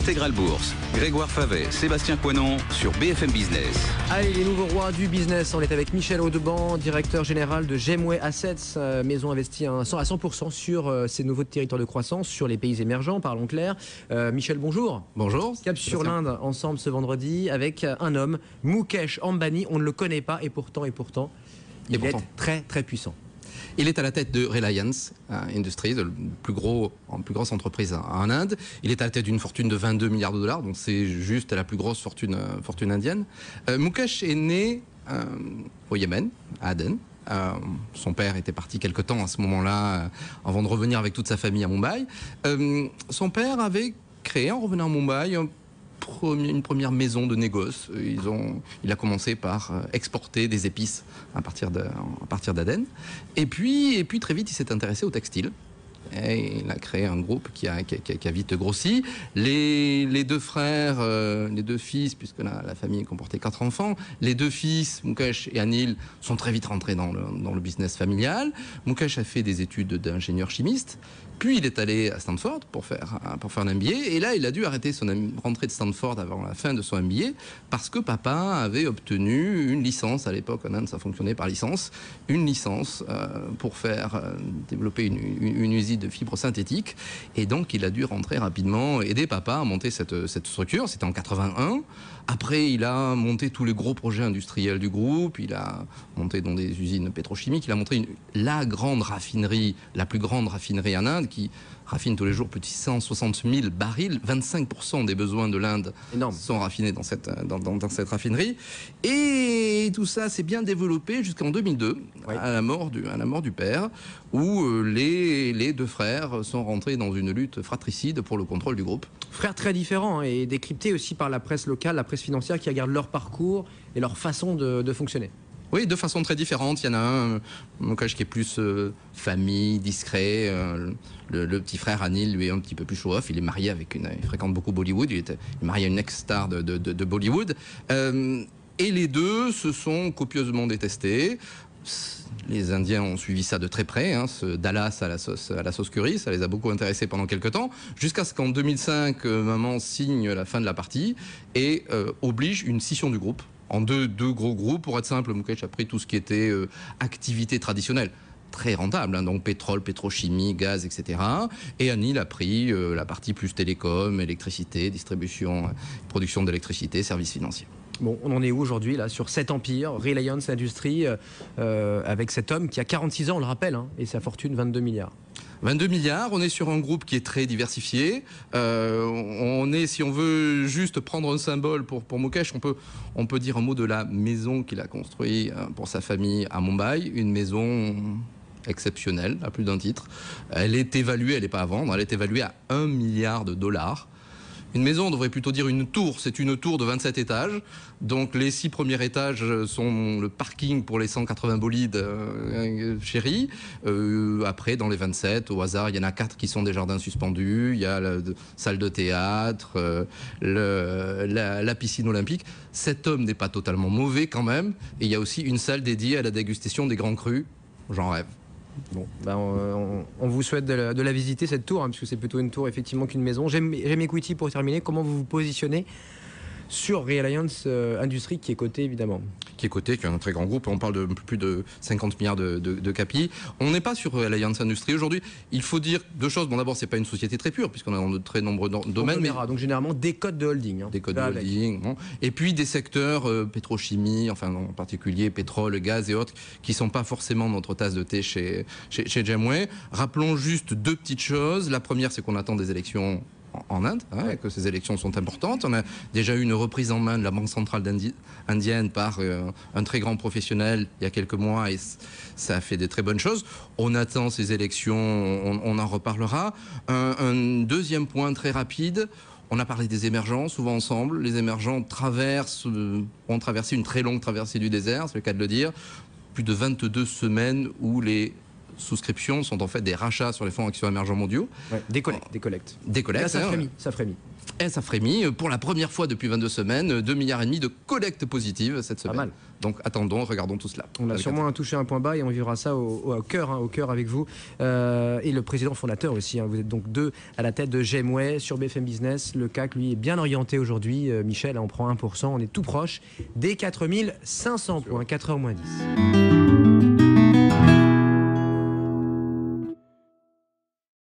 Intégral Bourse. Grégoire Favet, Sébastien Coinon sur BFM Business. Allez, les nouveaux rois du business. On est avec Michel Audeband, directeur général de Gemway Assets, maison investie à 100% sur ces nouveaux territoires de croissance, sur les pays émergents, parlons clair. Michel, bonjour. Bonjour. Cap sur l'Inde, ensemble ce vendredi, avec un homme, Mukesh Ambani. On ne le connaît pas et pourtant, il est très très puissant. Il est à la tête de Reliance Industries, la plus grosse entreprise en Inde. Il est à la tête d'une fortune de 22 milliards de dollars, donc c'est juste la plus grosse fortune indienne. Mukesh est né au Yémen, à Aden. Son père était parti quelque temps à ce moment-là, avant de revenir avec toute sa famille à Mumbai. Son père avait créé, en revenant à Mumbai, une première maison de négoce. Il a commencé par exporter des épices à partir d'Aden. Et puis très vite, il s'est intéressé au textile. Et il a créé un groupe qui a vite grossi. Les deux frères, les deux fils, puisque la famille comportait 4 enfants, les deux fils, Mukesh et Anil, sont très vite rentrés dans le business familial. Mukesh a fait des études d'ingénieur chimiste. Puis il est allé à Stanford pour faire un MBA. Et là, il a dû arrêter son rentrée de Stanford avant la fin de son MBA parce que papa avait obtenu une licence. À l'époque, en Inde, ça fonctionnait par licence. Une licence pour développer une usine de fibres synthétiques. Et donc, il a dû rentrer rapidement, aider papa à monter cette structure. C'était en 81. Après, il a monté tous les gros projets industriels du groupe. Il a monté dans des usines pétrochimiques. Il a monté la plus grande raffinerie en Inde, qui raffine tous les jours plus de 660 000 barils. 25% des besoins de l'Inde sont raffinés dans cette raffinerie. Et tout ça s'est bien développé jusqu'en 2002, oui, à la mort du père, où les deux frères sont rentrés dans une lutte fratricide pour le contrôle du groupe. Frères très différents et décryptés aussi par la presse locale, la presse financière, qui regarde leur parcours et leur façon de fonctionner. Oui, de façon très différente. Il y en a un, Mukesh, qui est plus famille, discret. Le petit frère Anil, lui, est un petit peu plus show-off. Il est marié il fréquente beaucoup Bollywood. Il est marié à une ex-star de Bollywood. Et les deux se sont copieusement détestés. Les Indiens ont suivi ça de très près, ce Dallas à la sauce curry, ça les a beaucoup intéressés pendant quelques temps, jusqu'à ce qu'en 2005, maman signe la fin de la partie et oblige une scission du groupe en deux gros groupes. Pour être simple, Mukesh a pris tout ce qui était activité traditionnelle, très rentable, donc pétrole, pétrochimie, gaz, etc. Et Anil a pris la partie plus télécom, électricité, distribution, production d'électricité, services financiers. Bon, on en est où aujourd'hui, là, sur cet empire, Reliance Industries, avec cet homme qui a 46 ans, on le rappelle, et sa fortune 22 milliards. 22 milliards, on est sur un groupe qui est très diversifié. On est, si on veut juste prendre un symbole pour Mukesh, on peut dire un mot de la maison qu'il a construite pour sa famille à Mumbai, une maison exceptionnelle, à plus d'un titre. Elle est évaluée, elle n'est pas à vendre, elle est évaluée à 1 milliard de dollars. Une maison, on devrait plutôt dire une tour. C'est une tour de 27 étages. Donc les 6 premiers étages sont le parking pour les 180 bolides chéris. Après, dans les 27, au hasard, il y en a 4 qui sont des jardins suspendus. Il y a la salle de théâtre, la piscine olympique. Cet homme n'est pas totalement mauvais quand même. Et il y a aussi une salle dédiée à la dégustation des grands crus. J'en rêve. Bon, on vous souhaite de la visiter, cette tour, puisque c'est plutôt une tour effectivement qu'une maison. J'aime Equity, pour terminer, comment vous vous positionnez sur Reliance Industries, qui est coté évidemment. Qui est un très grand groupe, on parle de plus de 50 milliards de capi. On n'est pas sur Reliance Industries aujourd'hui. Il faut dire deux choses. Bon, d'abord, c'est pas une société très pure, puisqu'on est dans de très nombreux domaines. Donc généralement des codes de holding. Des codes de holding. Bon. Et puis des secteurs pétrochimie, enfin en particulier pétrole, gaz et autres, qui sont pas forcément notre tasse de thé chez Gemway. Rappelons juste 2 petites choses. La première, c'est qu'on attend des élections en Inde, que ces élections sont importantes. On a déjà eu une reprise en main de la Banque centrale indienne par un très grand professionnel il y a quelques mois, et ça a fait de très bonnes choses. On attend ces élections, on en reparlera. Un deuxième point très rapide, on a parlé des émergents, souvent ensemble. Les émergents ont traversé une très longue traversée du désert, c'est le cas de le dire. Plus de 22 semaines où les souscriptions sont en fait des rachats sur les fonds actions émergents mondiaux. Ouais, des collectes. Des collectes. Là, ça frémit. Et ça frémit. Pour la première fois depuis 22 semaines, 2,5 milliards de collecte positive cette semaine. Pas mal. Donc attendons, regardons tout cela. On a sûrement touché un point bas et on vivra ça au cœur avec vous. Et le président fondateur aussi. Vous êtes donc 2 à la tête de Gemway sur BFM Business. Le CAC, lui, est bien orienté aujourd'hui. Michel, on prend 1%. On est tout proche des 4500 points, 4h moins 10.